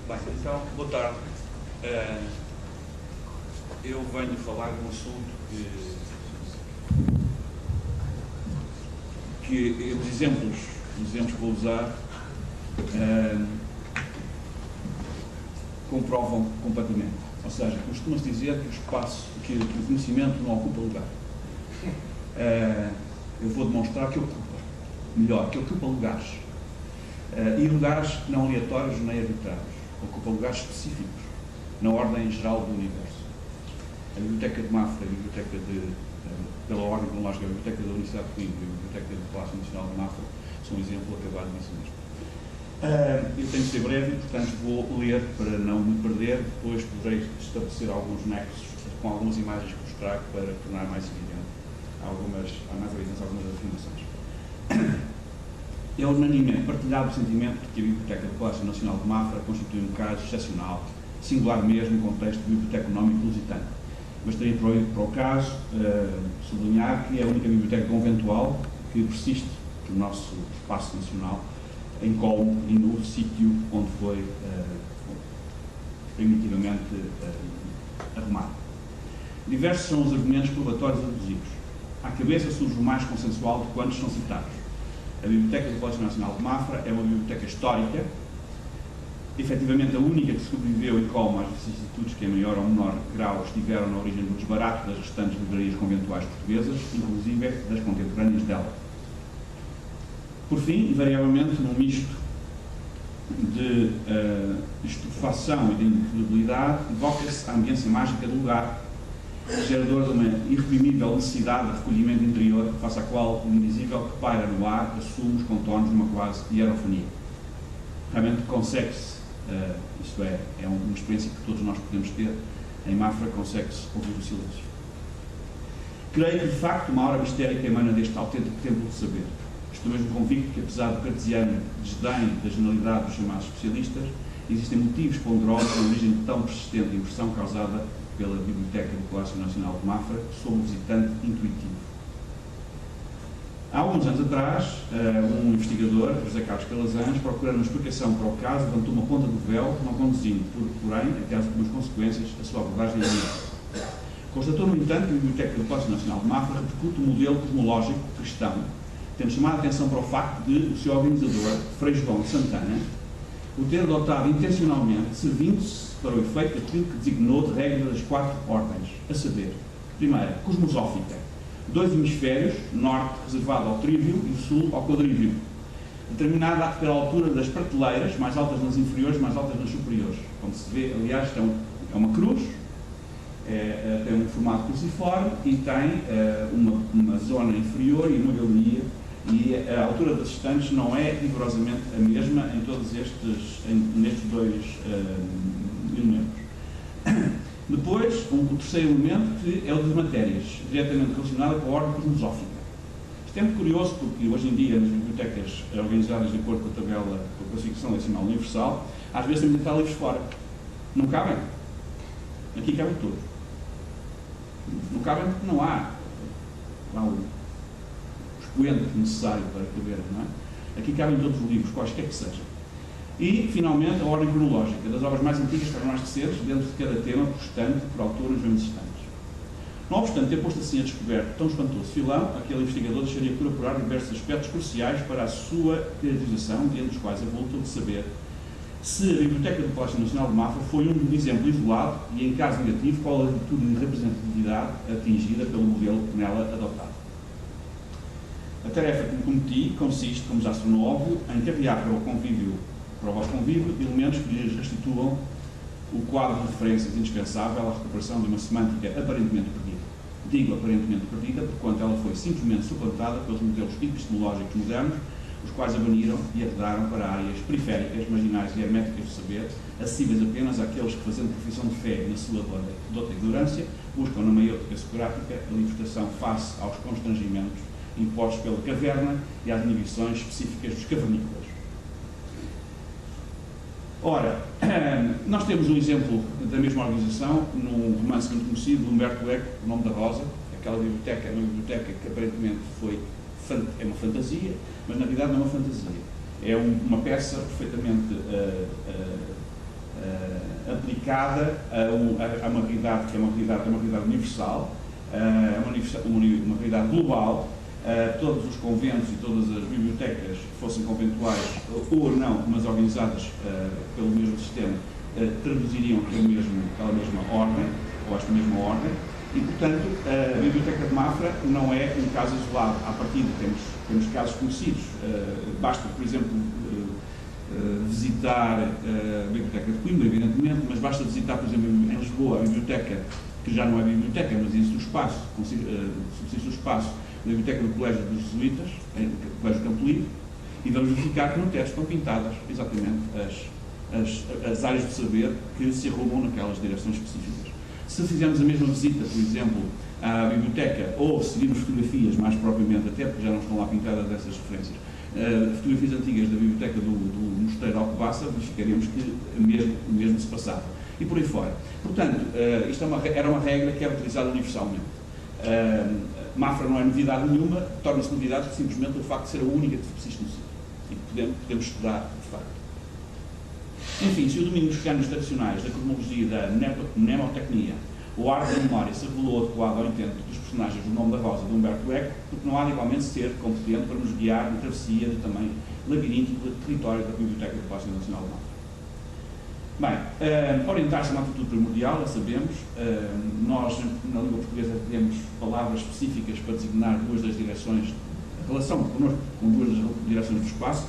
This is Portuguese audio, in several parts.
Bem, então, boa tarde. Eu venho falar de um assunto que os exemplos que vou usar comprovam completamente. Ou seja, costuma-se dizer que o espaço, que o conhecimento não ocupa lugar. Eu vou demonstrar que ocupa. Melhor, que ocupa lugares. E lugares não aleatórios nem arbitrários. Ocupa lugares específicos, na ordem geral do universo. A Biblioteca de Mafra, pela ordem cronológica, a Biblioteca da Universidade de Coimbra e a Biblioteca do Palácio Nacional de Mafra são um exemplo acabado disso mesmo. Eu tenho que ser breve e, portanto, vou ler para não me perder, depois poderei estabelecer alguns nexos com algumas imagens que vos trago para tornar mais evidente algumas afirmações. É unanimemente partilhado o sentimento de que a Biblioteca do Palácio Nacional de Mafra constitui um caso excepcional, singular mesmo no contexto de bibliotecnómico lusitano. Gostaria para o caso sublinhar que é a única biblioteca conventual que persiste no nosso espaço nacional, em Colmo e no sítio onde foi primitivamente arrumado. Diversos são os argumentos probatórios adduzidos. À cabeça surge o mais consensual de quantos são citados. A Biblioteca do Palácio Nacional de Mafra é uma biblioteca histórica, efetivamente a única que sobreviveu e como às vicissitudes que em maior ou menor grau estiveram na origem do desbarato das restantes livrarias conventuais portuguesas, inclusive das contemporâneas dela. Por fim, invariavelmente, num misto de estupefação e de incredibilidade, evoca-se a ambiência mágica do lugar, gerador de uma irreprimível necessidade de recolhimento interior, face à qual o invisível que paira no ar assume os contornos de uma quase hierofonia. Realmente consegue-se, isto é uma experiência que todos nós podemos ter, em Mafra consegue-se ouvir o silêncio. Creio que, de facto, uma aura mistérica emana deste autêntico templo de saber. Estou mesmo convicto que, apesar do cartesiano desdém da generalidade dos chamados especialistas, existem motivos ponderosos na origem de tão persistente impressão causada pela Biblioteca do Palácio Nacional de Mafra sobre o visitante intuitivo. Há alguns anos atrás, um investigador, José Carlos Calazans, procurando uma explicação para o caso, levantou uma ponta do véu, não conduzindo, porém, a caso de algumas consequências, a sua abordagem é. Constatou, no entanto, que a Biblioteca do Palácio Nacional de Mafra repercute o modelo cosmológico cristão, tendo chamado a atenção para o facto de o seu organizador, Frei João de Santana, o ter adotado intencionalmente, servindo-se para o efeito daquilo que designou de regra das 4 ordens, a saber, primeira, cosmosófica, 2 hemisférios, norte reservado ao trívio e sul ao quadrívio, determinada pela altura das prateleiras, mais altas nas inferiores, mais altas nas superiores. Como se vê, aliás, é uma cruz, tem um formato cruciforme e tem uma zona inferior e uma galeria, e a altura das estantes não é rigorosamente a mesma em todos nestes dois elementos. Depois, o terceiro elemento, que é o das matérias, diretamente relacionado com a ordem cosmosófica. Isto é muito curioso porque hoje em dia, nas bibliotecas organizadas de acordo com a tabela da classificação decimal universal, às vezes temos de estar livros fora. Não cabem. Aqui cabem todos. Não cabem porque não há o expoente necessário para caber, não é? Aqui cabem todos os livros, quaisquer que sejam. E, finalmente, a ordem cronológica, das obras mais antigas para as mais recentes, dentro de cada tema, por estante, por autores bem existentes. Não obstante ter posto assim a descoberto tão espantoso filão, aquele investigador deixaria por apurar diversos aspectos cruciais para a sua caracterização, entre os quais avultam de saber se a Biblioteca do Palácio Nacional de Mafra foi um exemplo isolado e, em caso negativo, qual a atitude de representatividade atingida pelo modelo nela adotado. A tarefa que me cometi consiste, como já se tornou óbvio, em carregar para o vosso convívio elementos que lhes restituam o quadro de referências indispensável à recuperação de uma semântica aparentemente perdida. Digo aparentemente perdida, porquanto ela foi simplesmente suplantada pelos modelos epistemológicos modernos, os quais abaniram e arredaram para áreas periféricas, marginais e herméticas do saber, acessíveis apenas àqueles que, fazendo profissão de fé na sua dota ignorância, buscam na maiêutica socrática a libertação face aos constrangimentos impostos pela caverna e às inibições específicas dos cavernícolas. Ora, nós temos um exemplo da mesma organização num romance muito conhecido de Humberto Eco, O Nome da Rosa. Aquela biblioteca é uma biblioteca que aparentemente é uma fantasia, mas na verdade não é uma fantasia. É uma peça perfeitamente aplicada a uma realidade que é uma realidade universal, uma realidade global. Todos os conventos e todas as bibliotecas, fossem conventuais ou não, mas organizadas pelo mesmo sistema, traduziriam aquela mesma ordem, ou esta mesma ordem, e, portanto, a Biblioteca de Mafra não é um caso isolado. À partida temos casos conhecidos. Basta, por exemplo, visitar a Biblioteca de Coimbra, evidentemente, mas basta visitar, por exemplo, em Lisboa, a biblioteca, que já não é biblioteca, mas existe o espaço, subsiste o espaço da Biblioteca do Colégio dos Jesuítas, do Colégio Campo Livre, e vamos verificar que no teto estão pintadas exatamente as áreas de saber que se arrumam naquelas direções específicas. Se fizermos a mesma visita, por exemplo, à biblioteca, ou se virmos fotografias, mais propriamente, até porque já não estão lá pintadas essas referências, fotografias antigas da biblioteca do Mosteiro Alcobaça, verificaremos que o mesmo se passava. E por aí fora. Portanto, isto era uma regra que era utilizada universalmente. Mafra não é novidade nenhuma, torna-se novidade simplesmente o facto de ser a única que subsiste no sítio. E podemos estudar, de facto. Enfim, se o domínio dos cânones tradicionais da cronologia e da mnemotecnia, o arte da memória, se revelou adequado ao intento dos personagens do Nome da Rosa de Humberto Eco, porque não há de igualmente ser competente para nos guiar na travessia do também labiríntico território da Biblioteca do Palácio Nacional de Mafra. Bem, orientar-se é uma atitude primordial, já sabemos. Nós, na língua portuguesa, temos palavras específicas para designar duas das direções, a relação connosco com duas das direções do espaço,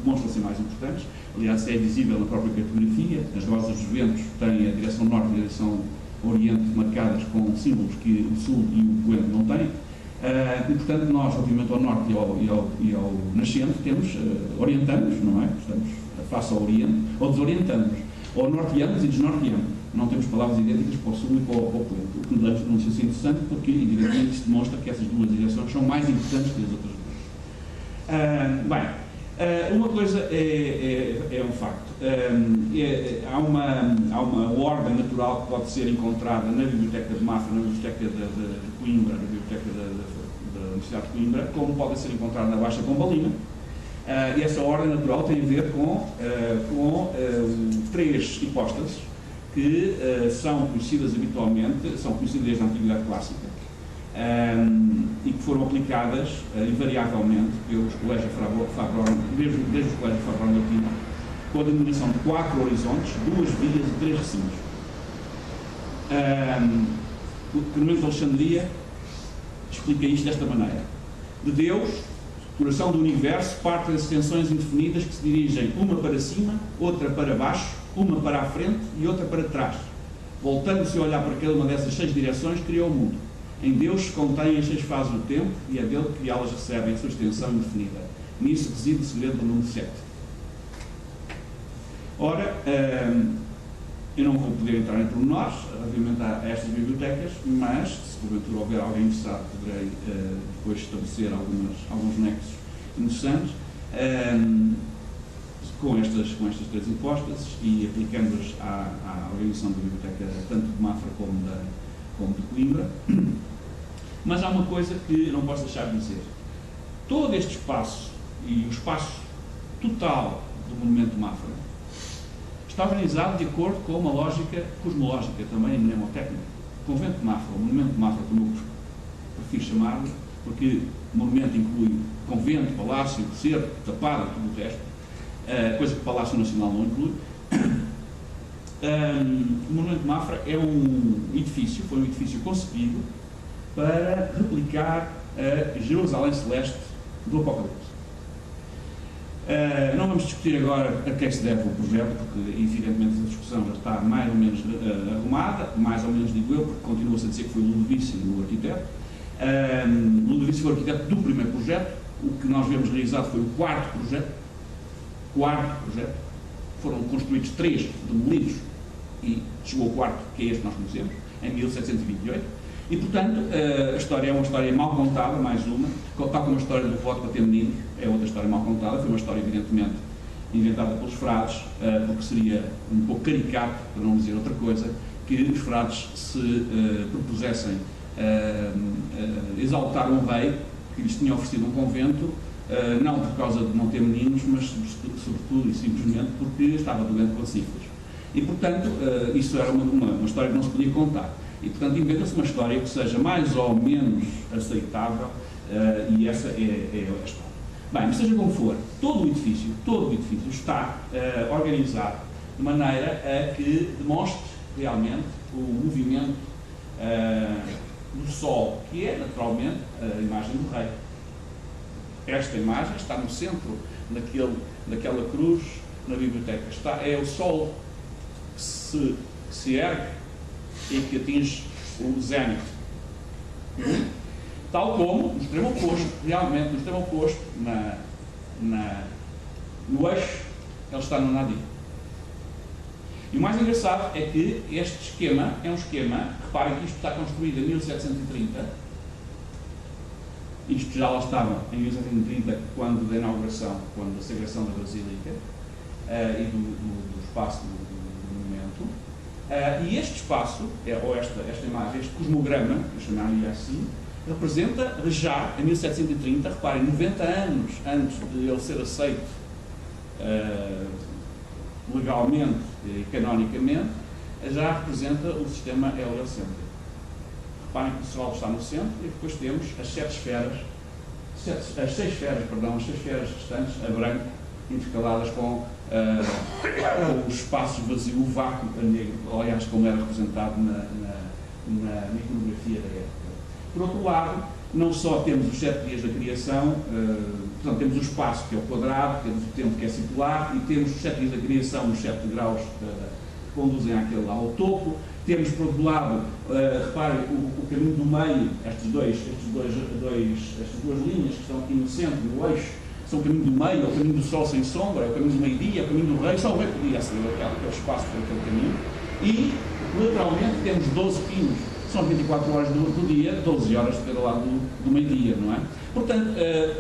demonstram ser mais importantes. Aliás, é visível na própria cartografia. As rosas dos ventos têm a direção norte e a direção oriente marcadas com símbolos que o sul e o poente não têm. E, portanto, nós, relativamente ao norte e ao nascente, orientamos, não é? Estamos face ao oriente, ou desorientamos. Ou norteamos e desnorteamos. Não temos palavras idênticas para o sul e para o poente. O que não é interessante porque, evidentemente, isto demonstra que essas duas direções são mais importantes que as outras duas. Uma coisa é um facto. Há uma ordem natural que pode ser encontrada na Biblioteca de Mafra, na Biblioteca de Coimbra, na Biblioteca da Universidade de Coimbra, como pode ser encontrada na Baixa Pombalina. E essa ordem natural tem a ver com três hipóstases que são conhecidas habitualmente, são conhecidas desde a Antiguidade Clássica, e que foram aplicadas invariavelmente pelos colégios desde os colégios Fabro-Latino, com a denominação de 4 horizontes, 2 vias e 3 recintos. O Clemente de Alexandria explica isto desta maneira: de Deus, coração do universo, partem as extensões indefinidas que se dirigem uma para cima, outra para baixo, uma para a frente e outra para trás. Voltando-se a olhar para cada uma dessas 6 direções, criou o mundo. Em Deus se contêm as 6 fases do tempo e é dele que elas recebem a sua extensão indefinida. Nisso reside o segredo do número 7. Ora, eu não vou poder entrar em pormenores relativamente a estas bibliotecas, mas, se porventura houver alguém interessado, poderei depois estabelecer alguns nexos interessantes com estas 3 hipóstases e aplicando-as à organização da biblioteca tanto de Mafra como de Coimbra. Mas há uma coisa que não posso deixar de dizer. Todo este espaço e o espaço total do Monumento de Mafra está organizado de acordo com uma lógica cosmológica, também mnemotécnica. O Convento de Mafra, o Monumento de Mafra, como eu prefiro chamar-lhe, porque o monumento inclui convento, palácio, cerco, tapada, tudo o resto, coisa que o Palácio Nacional não inclui. O Monumento de Mafra é foi um edifício concebido para replicar a Jerusalém Celeste do Apocalipse. Não vamos discutir agora a quem se deve o projeto, porque evidentemente a discussão já está mais ou menos arrumada, mais ou menos digo eu, porque continua-se a dizer que foi Ludovício o arquiteto. Ludovício foi o arquiteto do primeiro projeto. O que nós vemos realizado foi o quarto projeto. Foram construídos 3 demolidos e chegou ao quarto, que é este que nós conhecemos, em 1728. E, portanto, a história é uma história mal contada, mais uma, tal como a história do voto para ter meninos, é outra história mal contada. Foi uma história, evidentemente, inventada pelos frades, porque seria um pouco caricato, para não dizer outra coisa, que os frades se propusessem exaltar um rei que lhes tinha oferecido um convento, não por causa de não ter meninos, mas sobretudo e simplesmente porque estava doente com sífilis. E, portanto, isso era uma história que não se podia contar. E, portanto, inventa-se uma história que seja mais ou menos aceitável, e essa é a história. Bem, mas seja como for, todo o edifício está organizado de maneira a que demonstre realmente o movimento do Sol, que é naturalmente a imagem do Rei. Esta imagem está no centro daquela cruz na biblioteca. É o Sol que se ergue e que atinge o zénite. Tal como no extremo oposto, realmente no extremo oposto, no eixo, ele está no nadir. E o mais engraçado é que este esquema é um esquema, reparem que isto está construído em 1730, isto já lá estava em 1730, quando da inauguração, quando da sagração da Basílica e do espaço do monumento. E este espaço, ou esta imagem, este cosmograma, que eu chamaria assim, representa já, em 1730, reparem, 90 anos antes de ele ser aceito legalmente e canonicamente, já representa o sistema heliocêntrico. Reparem que o Sol está no centro e depois temos as seis esferas restantes, a branco, intercaladas com o espaço vazio, o vácuo a negro, aliás, como era representado na iconografia da época. Por outro lado, não só temos os 7 dias da criação, portanto, temos o espaço, que é o quadrado, temos o tempo, que é circular, e temos os 7 dias da criação, nos 7 graus que conduzem lá ao topo. Temos, por outro lado, reparem, o caminho do meio, estas duas linhas que estão aqui no centro, no eixo, são o caminho do meio, é o caminho do Sol sem sombra, é o caminho do meio-dia, é o caminho do Rei, só o Rei podia aceder aquele espaço por aquele caminho. E, lateralmente, temos 12 pinos. São 24 horas do dia, 12 horas de cada lado do meio-dia, não é? Portanto,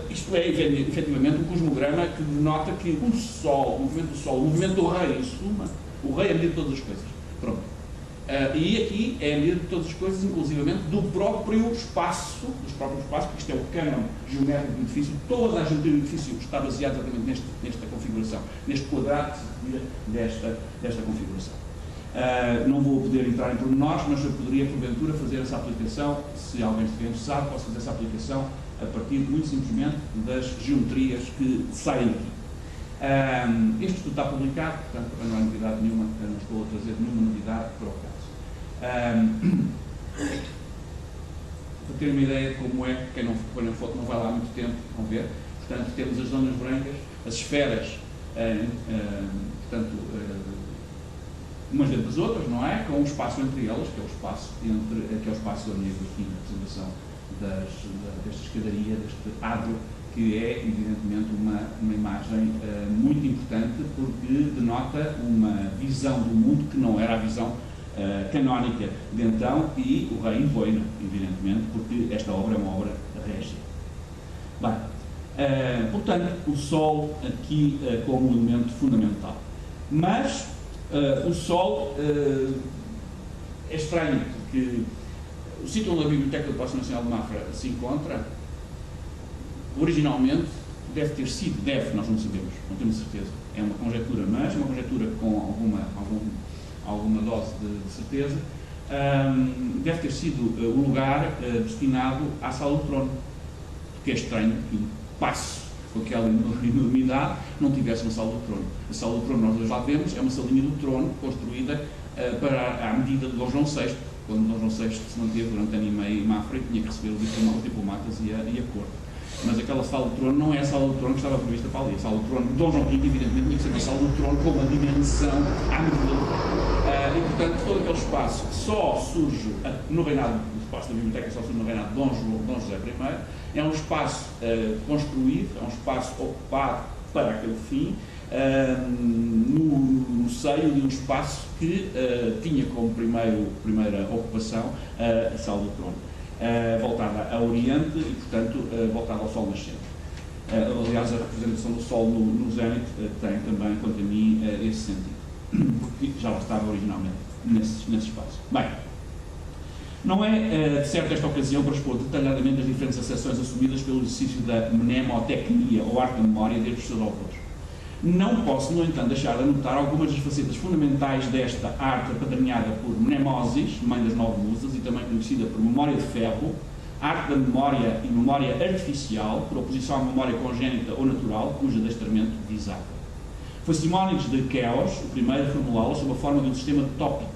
isto é efetivamente um cosmograma que denota que o Sol, o movimento do Sol, o movimento do Rei, em suma, o Rei é a medida de todas as coisas. Pronto. E aqui é a medida de todas as coisas, inclusivamente do próprio espaço, porque isto é o cânon geométrico do edifício, toda a geometria do edifício está baseada exatamente nesta configuração, neste quadrado desta configuração. Não vou poder entrar em pormenores, mas eu poderia, porventura, fazer essa aplicação, se alguém estiver interessado, posso fazer essa aplicação a partir, muito simplesmente, das geometrias que saem aqui. Este estudo está publicado, portanto, não há novidade nenhuma, eu não estou a trazer nenhuma novidade para o caso. Para terem uma ideia de como é, quem não põe na foto não vai lá há muito tempo, vão ver. Portanto, temos as zonas brancas, as esferas, umas dentro das outras, não é? Com um espaço entre elas, que é o espaço negro aqui na representação desta escadaria, deste adro, que é, evidentemente, uma imagem muito importante, porque denota uma visão do mundo que não era a visão canónica de então, e o Rei impõe, evidentemente, porque esta obra é uma obra régia. Bem, portanto, o Sol aqui como elemento fundamental. Mas o Sol é estranho, porque o sítio onde a Biblioteca do Palácio Nacional de Mafra se encontra, originalmente, nós não sabemos, não temos certeza, é uma conjectura, mas uma conjectura com alguma dose de certeza, deve ter sido o lugar destinado à Sala do Trono, porque é estranho que um passo com aquela enormidade não tivesse uma Sala do Trono. A Sala do Trono, nós já vemos, é uma salinha do trono construída à medida de Dom João VI, quando Dom João VI se manteve durante ano e meio em Mafra e tinha que receber os diplomatas e a corte. Mas aquela Sala do Trono não é a Sala do Trono que estava prevista para ali. A Sala do Trono de Dom João V, evidentemente, tinha que ser uma Sala do Trono com uma dimensão à medida. E, portanto, todo aquele espaço só surge no reinado, o espaço da biblioteca só surge no reinado de Dom José I, é um espaço construído, é um espaço ocupado para aquele fim, no seio de um espaço que tinha como primeira ocupação a Sala do Trono, voltada a Oriente e, portanto, voltada ao Sol nascente. Aliás, a representação do Sol no zénite tem também, quanto a mim, esse sentido, porque já lá estava originalmente nesse espaço. Bem, não é, de certo, esta ocasião para expor detalhadamente as diferentes acessões assumidas pelo exercício da mnemotecnia, ou arte da memória, desde os seus autores. Não posso, no entanto, deixar de anotar algumas das facetas fundamentais desta arte apadrinhada por mnemosis, mãe das 9 musas, e também conhecida por memória de ferro, arte da memória e memória artificial, por oposição à memória congénita ou natural, cujo adestramento visava. Foi Simónides de Queos o primeiro a formulá-la sob a forma de um sistema de tópicos.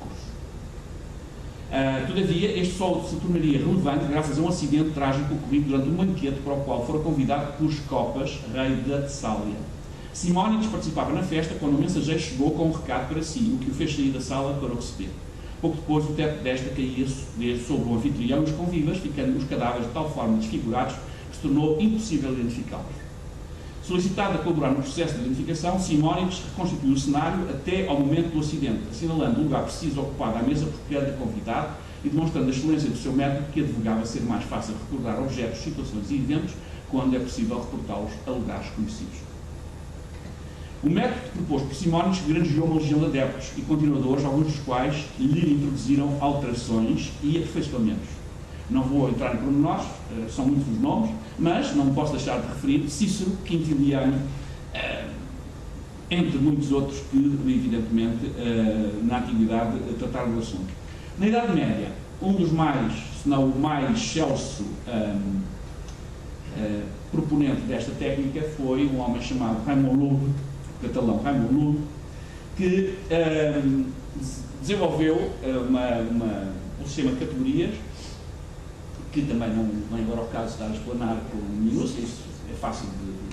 Todavia, este só se tornaria relevante graças a um acidente trágico ocorrido durante um banquete para o qual fora convidado por Scopas, rei da Tessália. Simónides participava na festa quando o mensageiro chegou com um recado para si, o que o fez sair da sala para o receber. Pouco depois, o teto desta caía sobre o anfitrião e os convivas, ficando os cadáveres de tal forma desfigurados que se tornou impossível identificá-los. Solicitado a colaborar no processo de identificação, Simónides reconstituiu o cenário até ao momento do acidente, assinalando o lugar preciso ocupado à mesa por cada convidado e demonstrando a excelência do seu método, que advogava ser mais fácil recordar objetos, situações e eventos quando é possível reportá-los a lugares conhecidos. O método proposto por Simónides granjeou uma legião de adeptos e continuadores, alguns dos quais lhe introduziram alterações e aperfeiçoamentos. Não vou entrar em pormenores, são muitos os nomes, mas não posso deixar de referir Cícero, Quintiliano, entre muitos outros que, evidentemente, na antiguidade trataram do assunto. Na Idade Média, um dos mais, se não o mais excelso proponente desta técnica foi um homem chamado Raymond Lull, catalão Raymond Lull, que desenvolveu um sistema de categorias, que também não é agora o caso de estar a explanar com minúcias, isso é fácil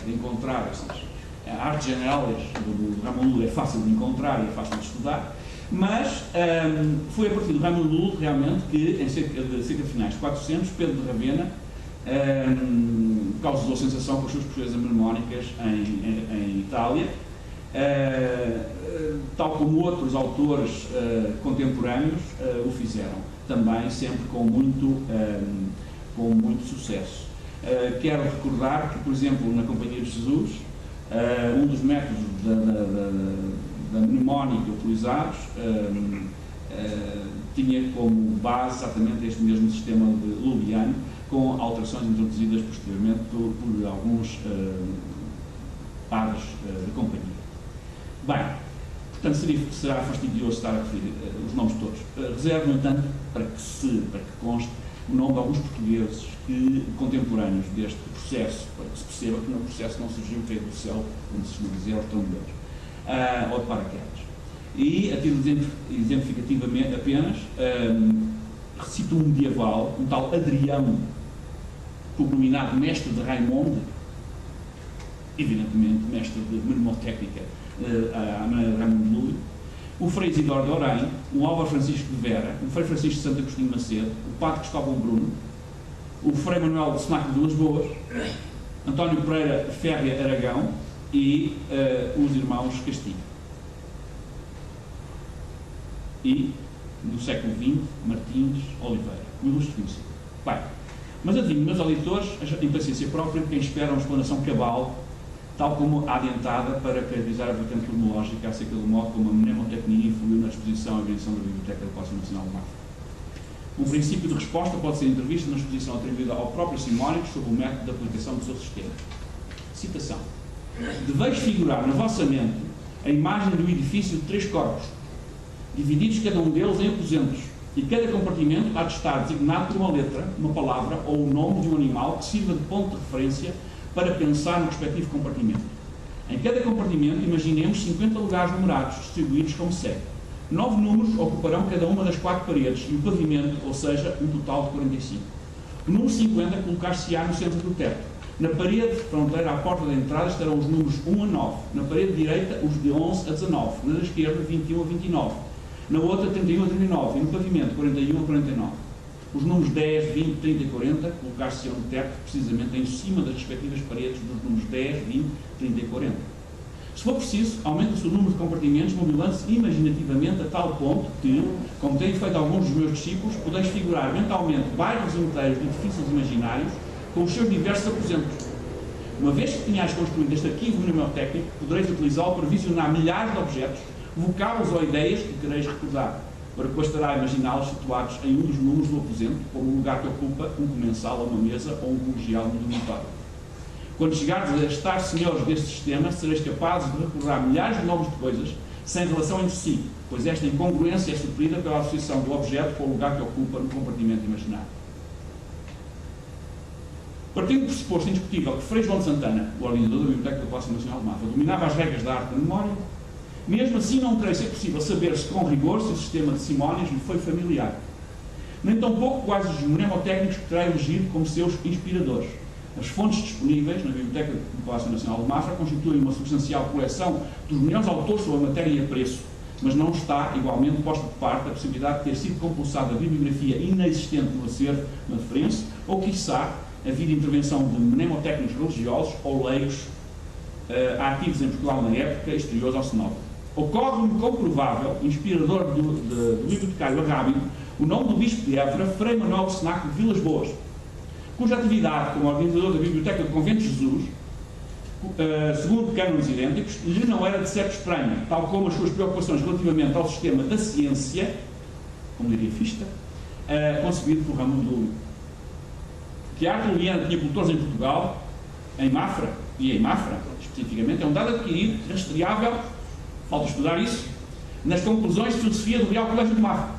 de encontrar, ou seja, a arte general do Raymond Lull é fácil de encontrar e é fácil de estudar, mas foi a partir do Raymond Lull realmente que, em cerca de finais de 400, Pedro de Ravenna causou sensação com as suas pesquisas mnemónicas em Itália, tal como outros autores contemporâneos o fizeram, também sempre com muito sucesso. Quero recordar que, por exemplo, na Companhia de Jesus, um dos métodos da mnemónica utilizados tinha como base exatamente este mesmo sistema de Lulliano, com alterações introduzidas posteriormente por alguns padres da Companhia. Bem, portanto, será fastidioso estar a referir os nomes todos. Reservo, no entanto, para que conste o nome de alguns portugueses contemporâneos deste processo, para que se perceba que no processo não surgiu cair do céu, como se costuma dizer, aos trombeiros, ou de paraquedas. E, a título exemplificativamente apenas, recito um medieval, um tal Adrião, cognominado mestre de Raimundo, evidentemente mestre de mnemotécnica, à maneira de Raymond Lull, o Frei Isidoro de Orém, o Álvaro Francisco de Vera, o Frei Francisco de Santo Agostinho Macedo, o Padre Cristóvão Bruno, o Frei Manuel de Senaco de Vilas Boas, António Pereira Férrea Aragão e os irmãos Castilho. E, no século XX, Martins Oliveira, um ilustre conhecido. Bem, mas adivinho, meus auditores, a impaciência própria de quem espera uma explanação cabal, tal como adiantada para caracterizar a vertente cronológica acerca do modo como a mnemotecnia influiu na exposição e organização da Biblioteca do Palácio Nacional de Mafra. Um princípio de resposta pode ser entrevisto na exposição atribuída ao próprio Simónides sobre o método de aplicação do seu sistema. Citação. Deveis figurar na vossa mente a imagem do edifício de 3 corpos, divididos cada um deles em aposentos, e cada compartimento há de estar designado por uma letra, uma palavra ou o nome de um animal que sirva de ponto de referência para pensar no respectivo compartimento. Em cada compartimento, imaginemos 50 lugares numerados, distribuídos como segue. 9 números ocuparão cada uma das 4 paredes e o pavimento, ou seja, um total de 45. O número 50 colocar-se-á no centro do teto. Na parede fronteira à porta da entrada estarão os números 1 a 9. Na parede direita, os de 11 a 19. Na da esquerda, 21 a 29. Na outra, 31 a 39. E no pavimento, 41 a 49. Os números 10, 20, 30 e 40 colocar-se-ão no teto, precisamente em cima das respectivas paredes dos números 10, 20, 30 e 40. Se for preciso, aumenta-se o número de compartimentos, mobilando-se imaginativamente a tal ponto que, como têm feito alguns dos meus discípulos, podeis figurar mentalmente bairros inteiros de edifícios imaginários com os seus diversos aposentos. Uma vez que tenhais construído este arquivo mnemotécnico, podereis utilizá-lo para visionar milhares de objetos, vocábulos ou ideias que quereis recordar, para que bastará imaginá-los situados em um dos números do aposento, como um lugar que ocupa um comensal a uma mesa ou um colegial no dormitório. Quando chegares a estar senhores deste sistema, sereis capazes de recordar milhares de nomes de coisas sem relação entre si, pois esta incongruência é suprida pela associação do objeto com o lugar que ocupa no compartimento imaginário. Partindo do pressuposto indiscutível que Frei João de Santana, o organizador da Biblioteca da Palácio Nacional de Mafra, dominava as regras da arte da memória, mesmo assim não creio ser possível saber-se com rigor se o sistema de Simónias lhe foi familiar. Nem tampouco quais os mnemotécnicos que terá elegido como seus inspiradores. As fontes disponíveis na Biblioteca do Palácio Nacional de Mafra constituem uma substancial coleção dos melhores autores sobre a matéria e a preço, mas não está, igualmente, posta de parte a possibilidade de ter sido compulsada a bibliografia inexistente no acervo madeirense, ou, quiçá, havia intervenção de mnemotécnicos religiosos ou leigos ativos em Portugal na época, exteriores ao cenógrafo. Ocorre-me comprovável, inspirador do bibliotecário Arrábio, o nome do bispo de Évora, Frei Manuel de Cenáculo de Vilas Boas, cuja atividade como organizador da Biblioteca do Convento de Jesus, segundo cânones idênticos, lhe não era de certo estranha, tal como as suas preocupações relativamente ao sistema da ciência, como diria Fichte, concebido por Raimundo Lúlio. Que a arte liliana tinha cultores em Portugal, em Mafra, e em Mafra, especificamente, é um dado adquirido, rastreável, falta estudar isso, nas conclusões de filosofia do Real Colégio de Mafra.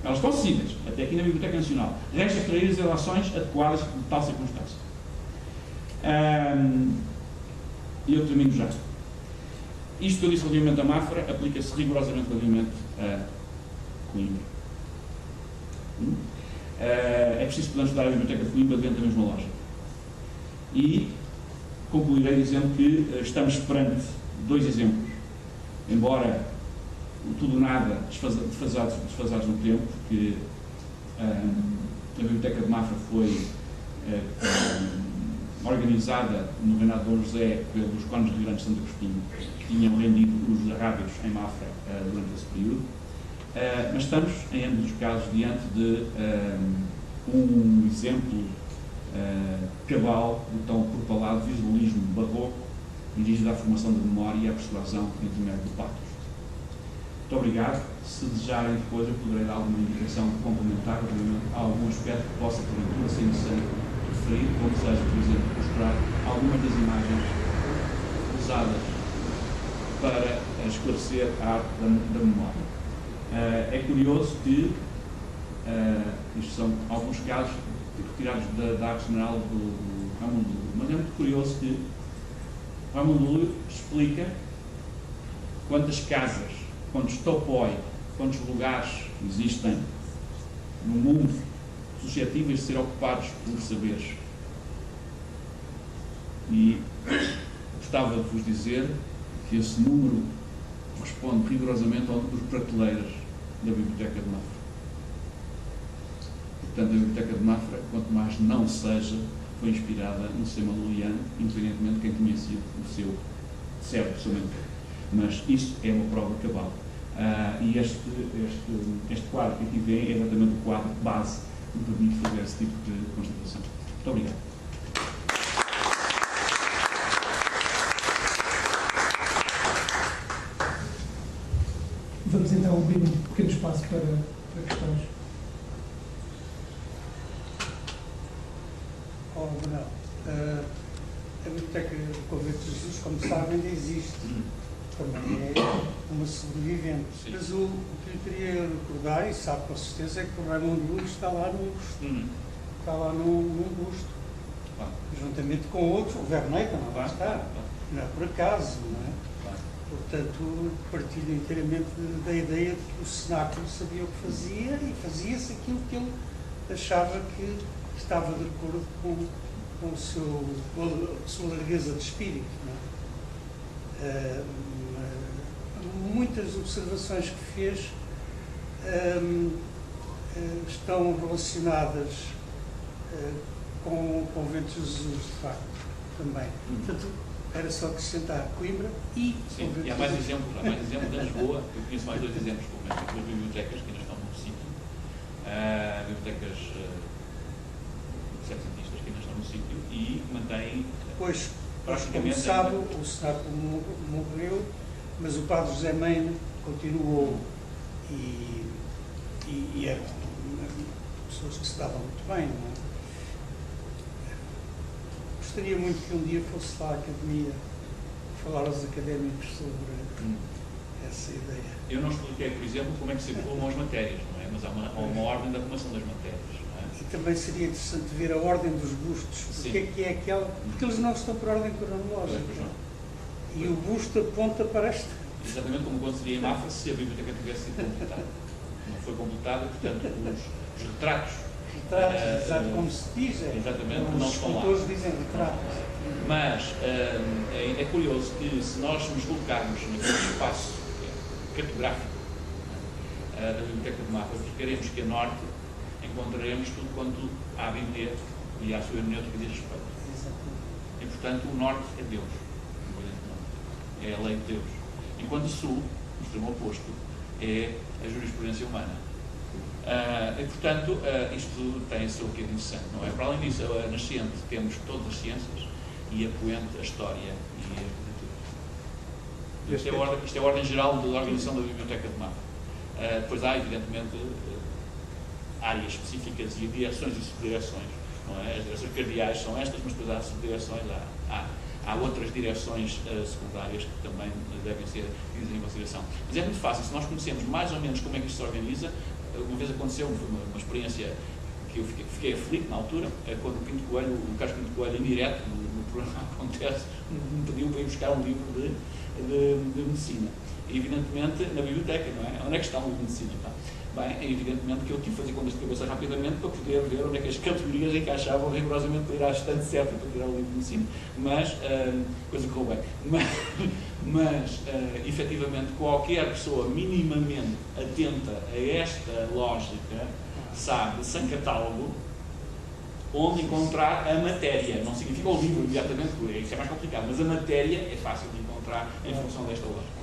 Elas estão acessíveis, até aqui na Biblioteca Nacional. Resta extrair as relações adequadas de tal circunstância. E eu termino já. Isto que eu disse relativamente a Mafra aplica-se rigorosamente relativamente a Coimbra. É preciso poder estudar a Biblioteca de Coimbra dentro da mesma lógica. E concluirei dizendo que estamos perante dois exemplos. Embora o tudo nada desfasados no tempo, porque a Biblioteca de Mafra foi organizada no reinado de Dom José pelos cones de Grande Santo Agostinho, que tinham rendido os arrábios em Mafra durante esse período. Mas estamos, em ambos os casos, diante de um exemplo cabal do tão propalado visualismo barroco dirigido à formação da memória e à persuasão entre o mérito do patos. Muito obrigado. Se desejarem depois, eu poderei dar alguma indicação complementar relativamente a algum aspecto que possa, porventura, ser necessário referir, como seja, por exemplo, mostrar algumas das imagens usadas para esclarecer a arte da memória. É curioso que, isto são alguns casos retirados da arte general do Raimundo Lúlio, mas é muito curioso que Raimundo Lúlio explica quantas casas, quantos topoi, quantos lugares existem no mundo suscetíveis de ser ocupados por saberes. E gostava de vos dizer que esse número corresponde rigorosamente ao número de prateleiras da Biblioteca de Mafra. Portanto, a Biblioteca de Mafra, quanto mais não seja, foi inspirada no sistema luliano, independentemente de quem tinha sido o seu servo, o seu mentor. Mas isso é uma prova cabal. E este quadro que aqui vem é exatamente o quadro base que me permite fazer esse tipo de constatação. Muito obrigado. Vamos então abrir um pequeno espaço para questões. Manuel, a Biblioteca do Convento de Jesus, como sabem, ainda existe. Também é uma sobrevivente. Sim. Mas o que lhe queria recordar, e sabe com certeza, é que o Raimundo Lúlio está lá num busto. Está lá num busto. Claro. Juntamente com outros, o Verney também lá está. Claro. Não é por acaso, não é? Claro. Portanto, partilho inteiramente da ideia de que o cenáculo sabia o que fazia e fazia-se aquilo que ele achava que estava de acordo com a sua largueza de espírito. Não é? Muitas observações que fez estão relacionadas com o Convento de Jesus, de facto, também. Portanto, era só acrescentar Coimbra e... Sim, e há mais exemplos de Lisboa. Eu conheço mais dois exemplos, como estas duas bibliotecas que ainda estão no sítio. Bibliotecas septentistas que ainda estão no sítio e mantêm... Pois, como sabe, o cenáculo morreu, mas o padre José Meina continuou e eram pessoas que se davam muito bem, não é? gostaria muito que um dia fosse lá à Academia falar aos académicos sobre essa ideia. Eu não expliquei, por exemplo, como é que se arrumam as matérias, não é? Mas há uma ordem da arrumação das matérias. E também seria interessante ver a ordem dos bustos, porque é aquela. Porque eles não estão por ordem cronológica. E o busto aponta para esta. Exatamente como aconteceria em Mafra se a biblioteca tivesse sido completada. Não foi completada, portanto, os retratos. Exato, como se diz. Exatamente, não estão lá. Os dizem retratos. Mas é curioso que, se nós nos colocarmos naquele espaço cartográfico da Biblioteca de Mafra, verificaremos que a norte encontraremos tudo quanto à Bíblia e à sua hermenêutica diz respeito. E, portanto, o norte é Deus. É a lei de Deus. Enquanto o sul, o extremo oposto, é a jurisprudência humana. E, portanto, isto tem o seu quê de interessante, não é? Para além disso, a nascente temos todas as ciências e a poente a história e a literatura. Isto é a ordem geral da organização da Biblioteca de Mafra. Depois há, evidentemente, áreas específicas e direções e subdireções, não é? As direções cardeais são estas, mas depois há subdireções, há outras direções secundárias que também devem ser tidas em consideração. Mas é muito fácil, se nós conhecemos mais ou menos como é que isto se organiza. Uma vez aconteceu uma experiência que eu fiquei aflito na altura, quando o Carlos Pinto Coelho, em direto, no programa Acontece, me pediu para ir buscar um livro de medicina. E, evidentemente, na biblioteca, não é? Onde é que está o livro de medicina? Tá? Bem, é evidentemente que eu tive que fazer contas de cabeça rapidamente para poder ver onde é que as categorias encaixavam rigorosamente para ir à estante certa para tirar o livro de medicina. Mas, coisa que correu bem. Mas efetivamente, qualquer pessoa minimamente atenta a esta lógica sabe, sem catálogo, onde encontrar a matéria. Não significa o livro imediatamente, porque isso é mais complicado, mas a matéria é fácil de encontrar em função desta lógica.